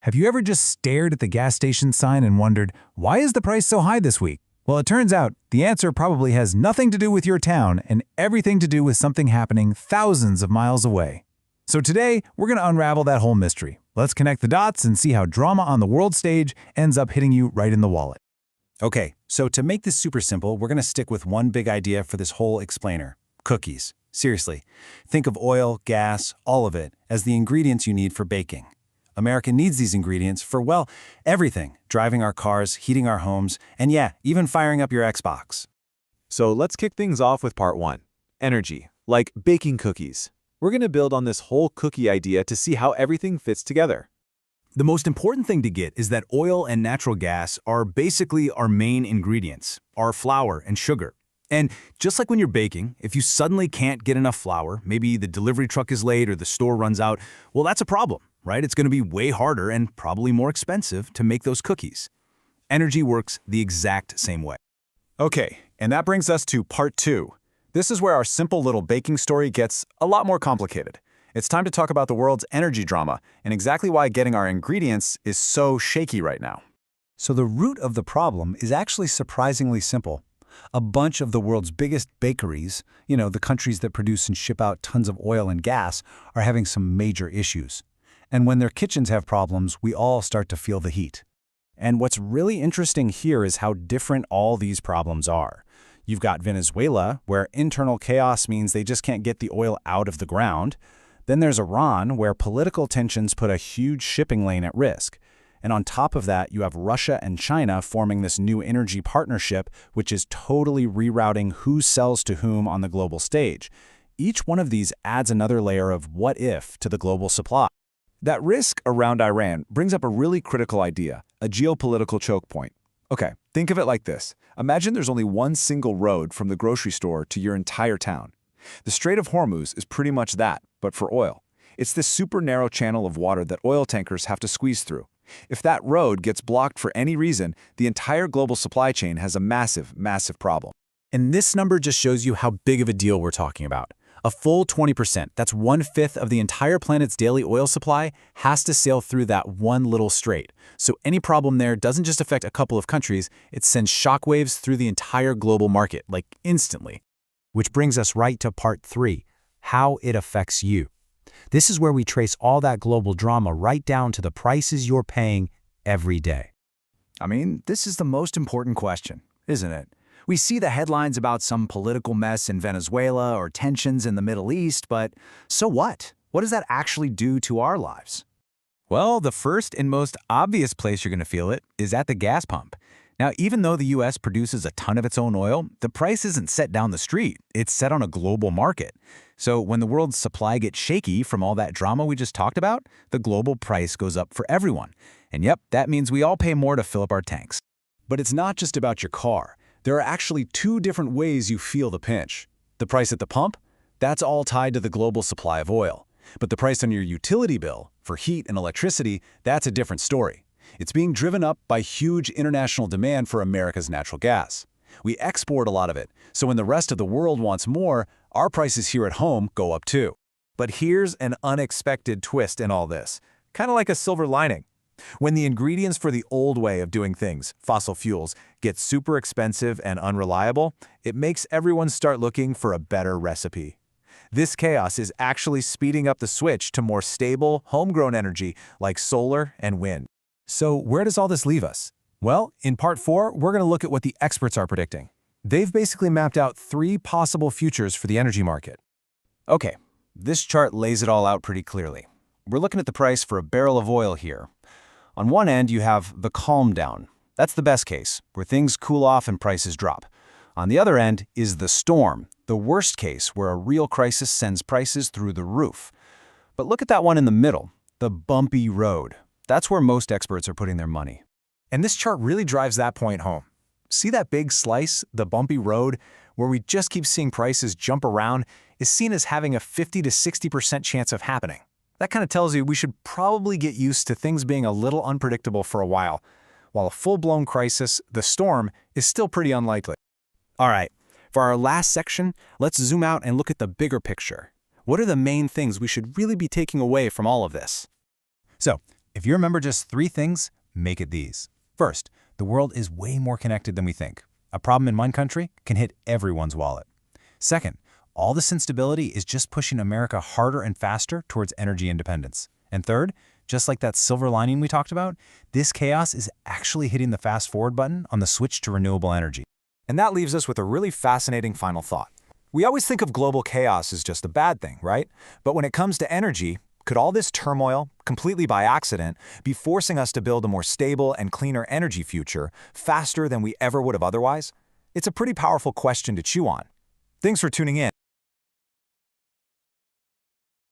Have you ever just stared at the gas station sign and wondered, why is the price so high this week? Well, it turns out the answer probably has nothing to do with your town and everything to do with something happening thousands of miles away. So today, we're going to unravel that whole mystery. Let's connect the dots and see how drama on the world stage ends up hitting you right in the wallet. Okay, so to make this super simple, we're going to stick with one big idea for this whole explainer: cookies. Seriously, think of oil, gas, all of it as the ingredients you need for baking. America needs these ingredients for, well, everything: driving our cars, heating our homes, and yeah, even firing up your Xbox. So let's kick things off with part one: energy, like baking cookies. We're going to build on this whole cookie idea to see how everything fits together. The most important thing to get is that oil and natural gas are basically our main ingredients, our flour and sugar. And just like when you're baking, if you suddenly can't get enough flour, maybe the delivery truck is late or the store runs out, well, that's a problem, right? It's going to be way harder and probably more expensive to make those cookies. Energy works the exact same way. Okay, and that brings us to part two. This is where our simple little baking story gets a lot more complicated. It's time to talk about the world's energy drama and exactly why getting our ingredients is so shaky right now. So the root of the problem is actually surprisingly simple. A bunch of the world's biggest bakeries, the countries that produce and ship out tons of oil and gas, are having some major issues. And when their kitchens have problems, we all start to feel the heat. And what's really interesting here is how different all these problems are. You've got Venezuela, where internal chaos means they just can't get the oil out of the ground. Then there's Iran, where political tensions put a huge shipping lane at risk. And on top of that, you have Russia and China forming this new energy partnership, which is totally rerouting who sells to whom on the global stage. Each one of these adds another layer of what if to the global supply. That risk around Iran brings up a really critical idea: a geopolitical choke point. Okay, think of it like this. Imagine there's only one single road from the grocery store to your entire town. The Strait of Hormuz is pretty much that, but for oil. It's this super narrow channel of water that oil tankers have to squeeze through. If that road gets blocked for any reason, the entire global supply chain has a massive, massive problem. And this number just shows you how big of a deal we're talking about. A full 20%, that's 1/5 of the entire planet's daily oil supply, has to sail through that one little strait. So any problem there doesn't just affect a couple of countries, it sends shockwaves through the entire global market, like instantly. Which brings us right to part three: how it affects you. This is where we trace all that global drama right down to the prices you're paying every day. I mean, this is the most important question, isn't it? We see the headlines about some political mess in Venezuela or tensions in the Middle East, but so what? What does that actually do to our lives? Well, the first and most obvious place you're going to feel it is at the gas pump. Now, even though the U.S. produces a ton of its own oil, the price isn't set down the street. It's set on a global market. So when the world's supply gets shaky from all that drama we just talked about, the global price goes up for everyone. And yep, that means we all pay more to fill up our tanks. But it's not just about your car. There are actually two different ways you feel the pinch. The price at the pump? That's all tied to the global supply of oil. But the price on your utility bill, for heat and electricity, that's a different story. It's being driven up by huge international demand for America's natural gas. We export a lot of it, so when the rest of the world wants more, our prices here at home go up too. But here's an unexpected twist in all this, kind of like a silver lining. When the ingredients for the old way of doing things, fossil fuels, get super expensive and unreliable, it makes everyone start looking for a better recipe. This chaos is actually speeding up the switch to more stable, homegrown energy like solar and wind. So where does all this leave us? Well, in part 4, we're going to look at what the experts are predicting. They've basically mapped out 3 possible futures for the energy market. Okay, this chart lays it all out pretty clearly. We're looking at the price for a barrel of oil here. On one end, you have the calm down. That's the best case, where things cool off and prices drop. On the other end is the storm, the worst case, where a real crisis sends prices through the roof. But look at that one in the middle, the bumpy road. That's where most experts are putting their money. And this chart really drives that point home. See that big slice, the bumpy road, where we just keep seeing prices jump around, is seen as having a 50 to 60% chance of happening. That kind of tells you we should probably get used to things being a little unpredictable for a while a full-blown crisis, the storm, is still pretty unlikely. All right, for our last section, let's zoom out and look at the bigger picture. What are the main things we should really be taking away from all of this? So, If you remember just 3 things, make it these. First, the world is way more connected than we think. A problem in one country can hit everyone's wallet. Second, all this instability is just pushing America harder and faster towards energy independence. And third, just like that silver lining we talked about, this chaos is actually hitting the fast forward button on the switch to renewable energy. And that leaves us with a really fascinating final thought. We always think of global chaos as just a bad thing, right? But when it comes to energy, could all this turmoil, completely by accident, be forcing us to build a more stable and cleaner energy future faster than we ever would have otherwise? It's a pretty powerful question to chew on. Thanks for tuning in.